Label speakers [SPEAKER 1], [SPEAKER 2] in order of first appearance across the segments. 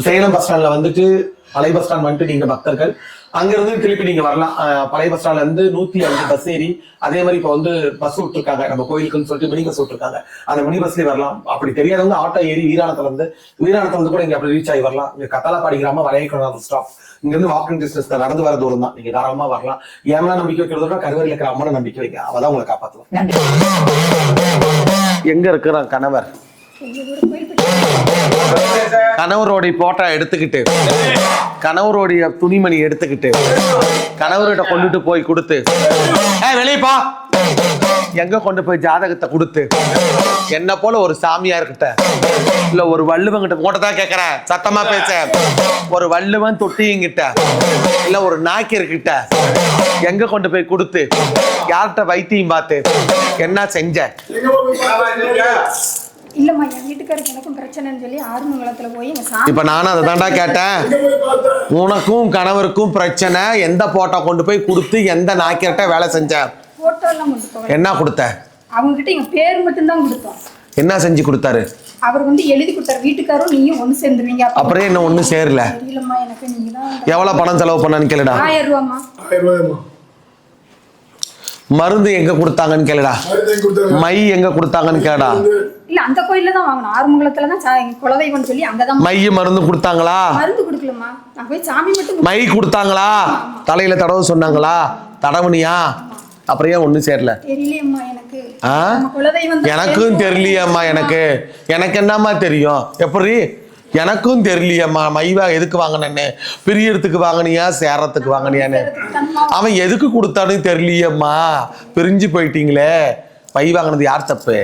[SPEAKER 1] Salem bus ஸ்டாண்ட்ல வந்துட்டு பழைய பஸ் ஸ்டாண்ட் வந்துட்டு நீங்க பக்தர்கள் அங்கிருந்து திருப்பி நீங்க வரலாம். பழைய பஸ் ஸ்டாண்ட்ல இருந்து 105 பஸ் ஏறி அதே மாதிரி இப்ப வந்து பஸ் விட்டுருக்காங்க நம்ம கோயிலுக்குன்னு சொல்லிட்டு மினி பஸ் விட்டுருக்காங்க. அந்த மினி பஸ்லயே வரலாம். அப்படி தெரியாதவங்க ஆட்டோ ஏறி வீராணத்துல இருந்து கூட இங்க அப்படி ரீச் ஆகி வரலாம். இங்க கத்தாலப்பாடி கிராமம் வளையக்குளம் ஸ்டாப் இங்க இருந்து வாக்கிங் டிஸ்டன்ஸ் தான், நடந்து வர தூரம் தான். நீங்க தாராளமா வரலாம். ஏன்னா நம்பிக்கை வைக்கிறதோட கருவறையில் இருக்கிற அம்மனை நம்பிக்கை வைக்க, அவதான் உங்களை காப்பாத்துவோம். எங்க இருக்கிறான் கணவர்? கணவரோடைய போட்டோ எடுத்துக்கிட்டு கணவருடைய துணிமணி எடுத்துக்கிட்டு கணவர்கிட்ட கொண்டுட்டு போய் கொடுத்து வெளியப்பா எங்க கொண்டு போய் ஜாதகத்தை கொடுத்து என்ன போல ஒரு சாமியார்கிட்ட இல்ல ஒரு வள்ளுவங்கிட்ட போட்டதான் கேட்கறேன், சத்தமா பேச, ஒரு வள்ளுவன் தொட்டிங்கிட்ட இல்ல ஒரு நாக்கியர்கிட்ட எங்க கொண்டு போய் கொடுத்து யார்கிட்ட வைத்தியம் பார்த்து என்ன செஞ்ச?
[SPEAKER 2] இல்லம்மா, என் வீட்டுக்காரருக்கு எனக்கும் பிரச்சனைன்னு சொல்லி ஆறுமங்கலத்துல போய்
[SPEAKER 1] இப்ப நானும் அதை தாண்டா கேட்டேன். உனக்கும் கணவருக்கும் பிரச்சனை, எந்த போட்டோ கொண்டு போய் கொடுத்து எந்த நாக்கிட்ட வேலை செஞ்ச?
[SPEAKER 2] போட்டோ எல்லாம் கொண்டு போய்
[SPEAKER 1] என்ன கொடுத்த?
[SPEAKER 2] அவங்க கிட்ட எங்க பேர் மட்டும் தான் கொடுத்தோம்.
[SPEAKER 1] என்ன செஞ்சு கொடுத்தாரு?
[SPEAKER 2] அவர் வந்து எழுதி கொடுத்தாரு, வீட்டுக்காரும் நீயும் ஒண்ணு சேர்ந்துருவீங்க.
[SPEAKER 1] அப்புறம் என்ன ஒண்ணு சேரல?
[SPEAKER 2] தெரியலம்மா, எனக்கு நீங்க தான்
[SPEAKER 1] எவ்வளவு பணம் செலவு பண்ணான்னு கேளுடா.
[SPEAKER 2] 1000 ரூபாய்மா.
[SPEAKER 3] 1000 ரூபாய்மா.
[SPEAKER 1] மருந்து எங்க கொடுத்தாங்கன்னு கேளுடா. மை எங்க கொடுத்தாங்கன்னு கேடா.
[SPEAKER 2] இல்ல அந்த கோயில்ல தான் வாங்கணும், ஆறுமங்கலத்துல தான் குலதெய்வம்னு சொல்லி அங்கதான்.
[SPEAKER 1] மை மருந்து கொடுத்தாங்களா?
[SPEAKER 2] மருந்து கொடுக்கலம்மா, நான் போய் சாமி மட்டும்.
[SPEAKER 1] மை கொடுத்தாங்களா? தலையில தடவை சொன்னாங்களா? தடவுனியா? அப்புறம் ஏன் ஒண்ணு சேரல?
[SPEAKER 2] தெரியலையம்மா எனக்கு. குலதெய்வம்
[SPEAKER 1] எனக்கும் தெரியலையம்மா. எனக்கு என்னம்மா தெரியும்? எப்படி எனக்கும் தெரியலையம்மா. மைவா எதுக்கு வாங்கினேன்னு, பிரியறதுக்கு வாங்கினியா சேரத்துக்கு வாங்கினியான்னு அவன் எதுக்கு கொடுத்தான்னு தெரியலையம்மா. பிரிஞ்சு போயிட்டீங்களே. மை வாங்கினது யார் தப்பு?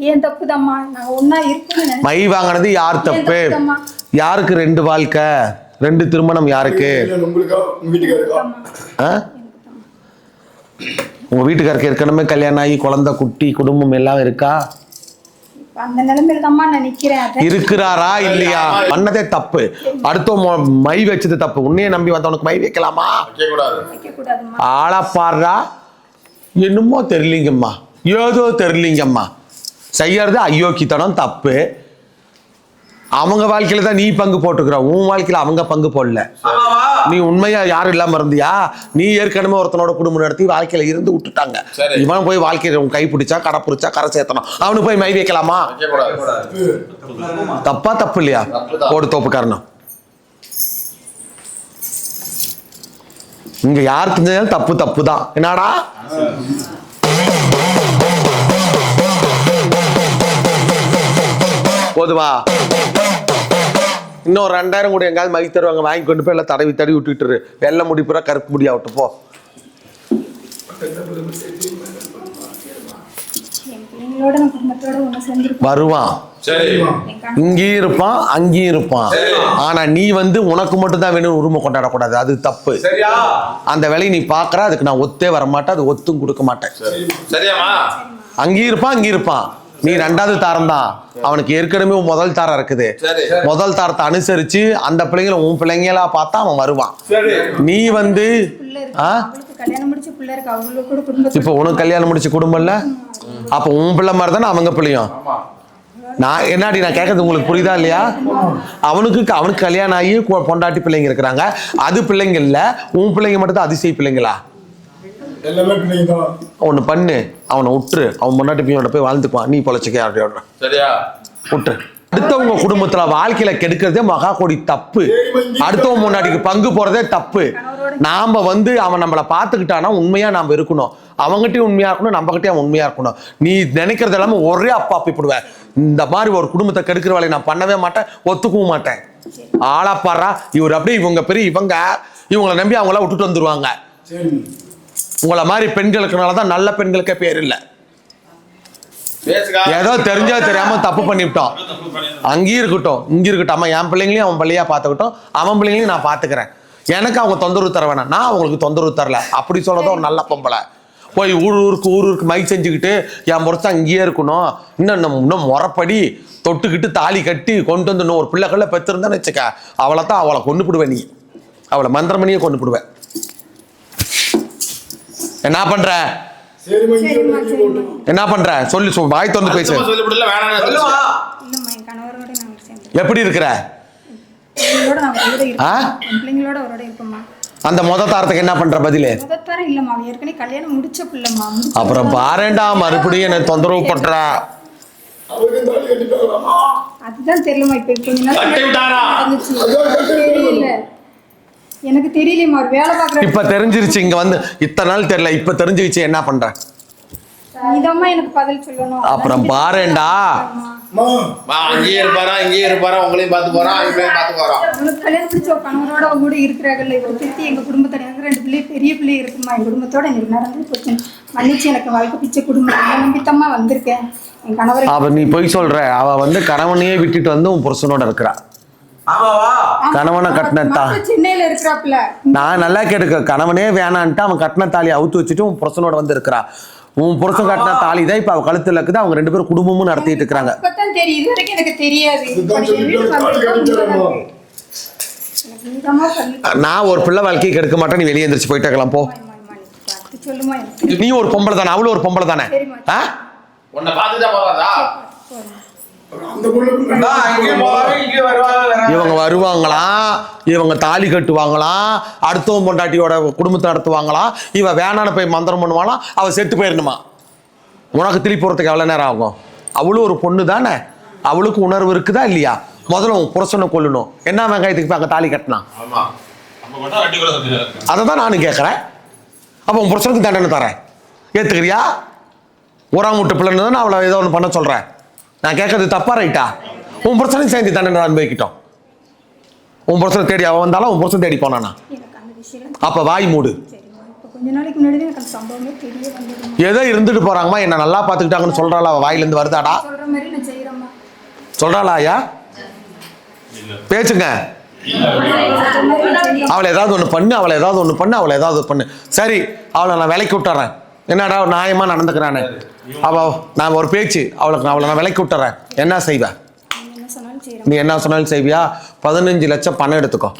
[SPEAKER 2] ஏன் தப்புதாம்மா, நான் ஒன்னா இருக்கேன்.
[SPEAKER 1] மை வாங்கினது யார் தப்பு? யாருக்கு 2 வாழ்க்கை 2 திருமணம்? யாருக்கு? உங்க வீட்டுக்காருக்கு ஏற்கனவே கல்யாணம் ஆகி குழந்தை குட்டி குடும்பம் எல்லாம் இருக்கா?
[SPEAKER 2] அந்த நிலைமையில தான் நான் நிக்கிறேன்.
[SPEAKER 1] இருக்கிறாரா இல்லையா? பண்ணதே தப்பு. அடுத்த மை வச்சது தப்பு. உன்னையே நம்பி வந்தவனுக்கு மை வைக்கலாமா? ஆளா பாடுறா. என்னமோ தெரியலீங்கம்மா, ஏதோ தெரியலீங்கம்மா. செய்யறது அயோக்கித்தனம், தப்பு. அவங்க வாழ்க்கையில தான் நீ பங்கு போட்டுக்கிற, உன் வாழ்க்கையில அவங்க பங்கு போடல. நீ உண்மையா யாரும் இல்லாம இருந்தியா? நீ ஏற்கனவே ஒருத்தனோட குடும்பம் நடத்தி வாழ்க்கையில இருந்து விட்டுட்டாங்க. இவன் போய் வாழ்க்கையில உன் கை பிடிச்சா கடை பிடிச்சா கரை சேர்த்தணும். அவனுக்கு போய் மை வைக்கலாமா? தப்பா? தப்பு இல்லையா? ஓடு தோப்பு காரணம். இங்க யார் தெரிஞ்சாலும் தப்பு தப்பு தான். என்னடா போதுவா? இன்னும் 2000 கூட எங்காவது மை தருவாங்க, வாங்கி கொண்டு போய் எல்லாம் தடவி விட்டுட்டு வெள்ளை முடி பூரா கருப்பு முடி ஆகட்டு போ. வருவான், இங்கேயும் இருப்பான் அங்கேயும் இருப்பான். ஆனா நீ வந்து உனக்கு மட்டும் தான் வேணும் உரிமை கொண்டாடக்கூடாது, அது தப்பு. அந்த வேலையை நீ பாக்குற, அதுக்கு நான் ஒத்தே வர மாட்டேன், அது ஒத்தும் கொடுக்க மாட்டேன். அங்கேயும் இருப்பான் அங்கேயும் இருப்பான். நீ 2வது தாரம் தான். அவனுக்கு ஏற்கனவே முதல் தாரம் இருக்குது. முதல் தாரத்தை அனுசரிச்சு அந்த பிள்ளைங்களை உன் பிள்ளைங்களா பார்த்தா அவன் வருவான். நீ வந்து இப்ப உனக்கு கல்யாணம் முடிச்சு குடும்பம் இல்ல, அப்ப உன் பிள்ளை மாதிரி தானே அவங்க பிள்ளையும். நான் என்னடி நான் கேட்கறது உங்களுக்கு புரியுதா இல்லையா? அவனுக்கு கல்யாணம் ஆகி பொண்டாட்டி பிள்ளைங்க இருக்கிறாங்க. அது பிள்ளைங்க இல்ல, உன் பிள்ளைங்க மட்டும் தான் அதிசய பிள்ளைங்களா? ஒண்ணு பண்ணு, அவனை விட்டுரு. அவன் முன்னாடி போய் வாழ்ந்துக்குவான், நீ பொழைச்சிக்க. விட்டுரு. அடுத்தவங்க குடும்பத்துல வாழ்க்கையில கெடுக்கிறதே மகா கோடி தப்பு. அடுத்தவங்க முன்னாடிக்கு பங்கு போறதே தப்பு. நாம வந்து அவன் நம்மளை பார்த்துக்கிட்டானா உண்மையா நாம இருக்கணும். அவங்ககிட்டயும் உண்மையா இருக்கணும், நம்ம கிட்டயும் உண்மையா இருக்கணும். நீ நினைக்கிறது எல்லாமே ஒரே அப்பா போடுவேன். இந்த மாதிரி ஒரு குடும்பத்தை கெடுக்கிற வேலையை நான் பண்ணவே மாட்டேன், ஒத்துக்கவும் மாட்டேன். ஆளா பாடுறா இவர் அப்படியே இவங்க பெரிய இவங்களை நம்பி அவங்கள விட்டுட்டு வந்துருவாங்க. உங்களை மாதிரி பெண்களுக்குனாலதான் நல்ல பெண்களுக்கே பேர் இல்லை. ஏதோ தெரிஞ்சா தெரியாம தப்பு பண்ணிவிட்டோம். அங்கேயும் இருக்கட்டும் இங்கே இருக்கட்டும். அம்மா என் பிள்ளைங்களையும் அவன் பிள்ளையா பார்த்துக்கிட்டோம், அவன் பிள்ளைங்களையும் நான் பார்த்துக்கிறேன். எனக்கு அவங்க தொந்தரவு தர வேணாம், நான் அவங்களுக்கு தொந்தரவு தரல. அப்படி சொல்லதான் ஒரு நல்ல பொம்பளை. போய் ஊருக்கு மை செஞ்சுக்கிட்டு என் முறைச்சா அங்கேயே இருக்கணும். இன்னும் முறைப்படி தொட்டுக்கிட்டு தாலி கட்டி கொண்டு வந்து இன்னும் ஒரு பிள்ளைகளை பெற்றிருந்தான்னு வச்சுக்க, அவளை கொண்டு போடுவேன். நீ அவளை மந்திரமணியை கொண்டு போடுவேன். என்ன பண்ற? என்ன பண்ற? சொல்லி வாய் திறந்து பேசு. எப்படி இருக்கிற?
[SPEAKER 2] பிள்ளைங்களோட நான் அவரோட
[SPEAKER 1] ஆ?
[SPEAKER 2] இருப்பேன். என் பிள்ளைங்களோட அவரோட இருப்பேம்மா.
[SPEAKER 1] அந்த தாரத்துக்கு என்ன பண்ற பதிலு?
[SPEAKER 2] முதத்தார இல்லம்மா, அவ ஏற்கனவே கல்யாணம் முடிச்ச பிள்ளைம்மா.
[SPEAKER 1] அப்புறம் பாருண்டா மறுபடியும் என்ன தொந்தரவு பண்றா.
[SPEAKER 2] அதுதான் தெரியலம்மா. இப்ப கொஞ்ச நாள் நடந்துச்சு. தெரியல, எனக்கு தெரியலம்மா. அவர் வேலை பார்க்குற
[SPEAKER 1] இப்ப தெரிஞ்சிருச்சு, இங்க வந்து இத்தனை நாள் தெரியல, இப்ப தெரிஞ்சிருச்சு, என்ன பண்ற?
[SPEAKER 2] இதம்மா எனக்கு பதில் சொல்லணும்.
[SPEAKER 1] அப்புறம் பாருண்டா.
[SPEAKER 3] அங்கேயே இருப்பாரா உங்களையும் பார்த்து போறான், அவங்களையும் பார்த்து போறான்.
[SPEAKER 2] அவனுக்கு கல்யாணம் முடிச்ச கணவரோட அவங்க கூட இருக்கிறாங்கல்ல. இவர் திருத்தி எங்க குடும்பத்தோட எனக்கு 2 பிள்ளை, பெரிய பிள்ளை இருக்குமா. என் குடும்பத்தோட எனக்கு நடந்து போச்சு. மன்னிச்சு, எனக்கு வாழ்க்கை பிச்சை குடும்பம் நம்பித்தம்மா வந்திருக்கேன். என் கணவரை
[SPEAKER 1] அவ நீ போய் சொல்ற, அவ வந்து கணவனையே விட்டுட்டு வந்து உன் புருஷனோட இருக்கிறா. கணவனை கட்டினத்தா
[SPEAKER 2] சென்னையில இருக்கிறாப்புல.
[SPEAKER 1] நான் நல்லா கேட்டுக்க, கணவனே வேணான்ட்டு அவன் கட்டின தாலியை அவுத்து வச்சுட்டு உன் புருஷனோட வந்து இருக்கிறா. உன் புருஷன் கட்டின தாலி தான் இப்ப அவ கழுத்துல இருக்குது. அவங்க 2 பேரும் குடும்பமும் நடத்திட்டு இருக்கிறாங்க.
[SPEAKER 2] இப்பதான் தெரியும், இது வரைக்கும் எனக்கு தெரியாது.
[SPEAKER 1] நான் ஒரு பிள்ளை வாழ்க்கையை கெடுக்க மாட்டேன், நீ வெளியே எந்திரிச்சு போயிட்டு இருக்கலாம் போ.
[SPEAKER 2] சொல்லுமா எனக்கு
[SPEAKER 1] நீ ஒரு பொம்பளை தானே, அவளும் ஒரு பொம்பளை தானே. ஆ?
[SPEAKER 3] உன்னை பார்த்துட்டா போறாதா?
[SPEAKER 1] இவங்க வருவாங்களாம், இவங்க தாலி கட்டுவாங்களாம், அடுத்தவன் பொண்டாட்டியோட குடும்பத்தை நடத்துவாங்களாம். இவ வேணான்னு போய் மந்திரம் பண்ணுவாங்களாம், அவ செத்து போயிடணுமா. உனக்கு திருப்பி போறதுக்கு எவ்வளவு நேரம் ஆகும்? அவளும் ஒரு பொண்ணு தானே, அவளுக்கு உணர்வு இருக்குதா இல்லையா? முதல்ல உன் புருஷனை கொல்லணும். என்ன வெங்காயத்துக்கு போய் அங்க தாலி கட்டினா? அதை தான் நானும் கேட்கறேன். அப்போ உன் புருஷனுக்கு தண்டனை தரேன், ஏத்துக்கிறியா? ஊராம் விட்டு பிள்ளைன்னு தான் அவளை ஏதோ ஒன்று பண்ண சொல்றேன். நான் கேட்கறது தப்பா ரைட்டா? உன் புருஷனையும் சேர்ந்து தண்டனை அனுபவிக்கிட்டோம். உன் புருஷனை தேடி அவன் வந்தாலும் உன் புருஷன் தேடி போனானா?
[SPEAKER 2] எனக்கு அந்த விஷயம்
[SPEAKER 1] அப்ப வாய் மூடு.
[SPEAKER 2] இப்ப கொஞ்ச நாளைக்கு முன்னாடி எனக்கு அந்த சம்பவமே தெரிய வந்தது.
[SPEAKER 1] ஏதோ இருந்துட்டு போறாங்கம்மா, என்ன நல்லா பாத்துக்கிட்டாங்கன்னு சொல்றாளா? அவ வாயில இருந்து வருதாடா?
[SPEAKER 2] சொல்ற மாதிரி நான் செய்யறேம்மா.
[SPEAKER 1] சொல்றாளா ஐயா? பேச்சுங்க. அவளை ஏதாவது ஒண்ணு பண்ணு, அவளை ஏதாவது ஒண்ணு பண்ணு, அவளை ஏதாவது பண்ணு. சரி, அவளை நான் விலைக்கு விட்டுறேன். என்னடா நியாயமா நடந்துக்கிறானே. நான் ஒரு பேச்சு, அவளை நான் விலைக்கு விட்டுறேன். என்ன செய்வேன்?
[SPEAKER 2] என்ன சொன்னாலும் செய்யறேன்.
[SPEAKER 1] நீ என்ன சொன்னாலும் செய்வியா? 15 லட்சம் பணம் எடுத்துக்கோ.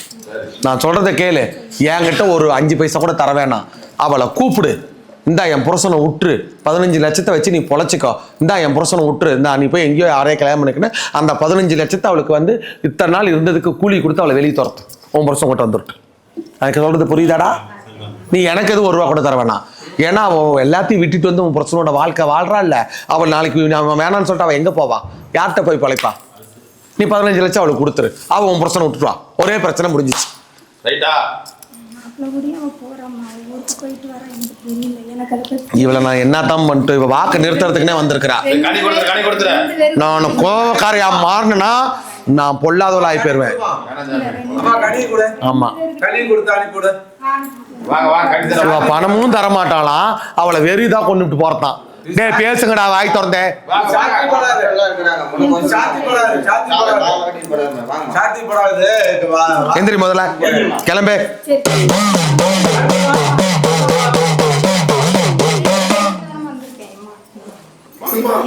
[SPEAKER 1] நான் சொல்றத கேளு. என்கிட்ட ஒரு 5 பைசா கூட தர வேணாம். அவளை கூப்பிடு. இந்தா என் புருஷனை விட்டுரு, 15 லட்சத்தை வச்சு நீ பொழைச்சிக்கோ. இந்தா என் புருஷனை விட்டுரு, இந்தா நீ போய் எங்கேயோ யாரையும் கல்யாணம் பண்ணிக்கணும். அந்த 15 லட்சத்தை அவளுக்கு வந்து இத்தனை நாள் இருந்ததுக்கு கூலி கொடுத்து அவளை வெளியே துரத்து. உன் புருஷன் கொண்டு வந்துட்டு. எனக்கு சொல்றது புரியுதாடா? நீ எனக்கு எதுவும் 1 ரூபா கூட தர வேணாம். ஏன்னா அவன் எல்லாத்தையும் விட்டுட்டு வந்து உன் புருஷனோட வாழ்க்கை வாழ்றா இல்ல. அவள் நாளைக்கு அவன் வேணான்னு சொல்லிட்டு அவன் எங்க போவா? யார்கிட்ட போய் பழைப்பா? நீ 15 லட்சம் அவளுக்கு கொடுத்துரு, அவன் உன் புருஷனை விட்டுருவா. ஒரே பிரச்சனை முடிஞ்சிச்சு.
[SPEAKER 3] ரைட்டா?
[SPEAKER 1] இவளை நான் என்னத்தான் பண்ணிட்டு இவ வாக்கு நிறுத்துறதுக்குன்னே வந்திருக்கிறா. நான் கோவக்காரையா மாறினா நான் பொல்லாதவளா ஆகி போயிருவேன். ஆமா, இவ பணமும் தரமாட்டாளாம், அவளை வெறிதான் கொண்டுட்டு போறதான். டே பேசுங்கடா, வாய் திறந்தே. எந்திரி முதல்ல, கிளம்பே.
[SPEAKER 2] இருங்க.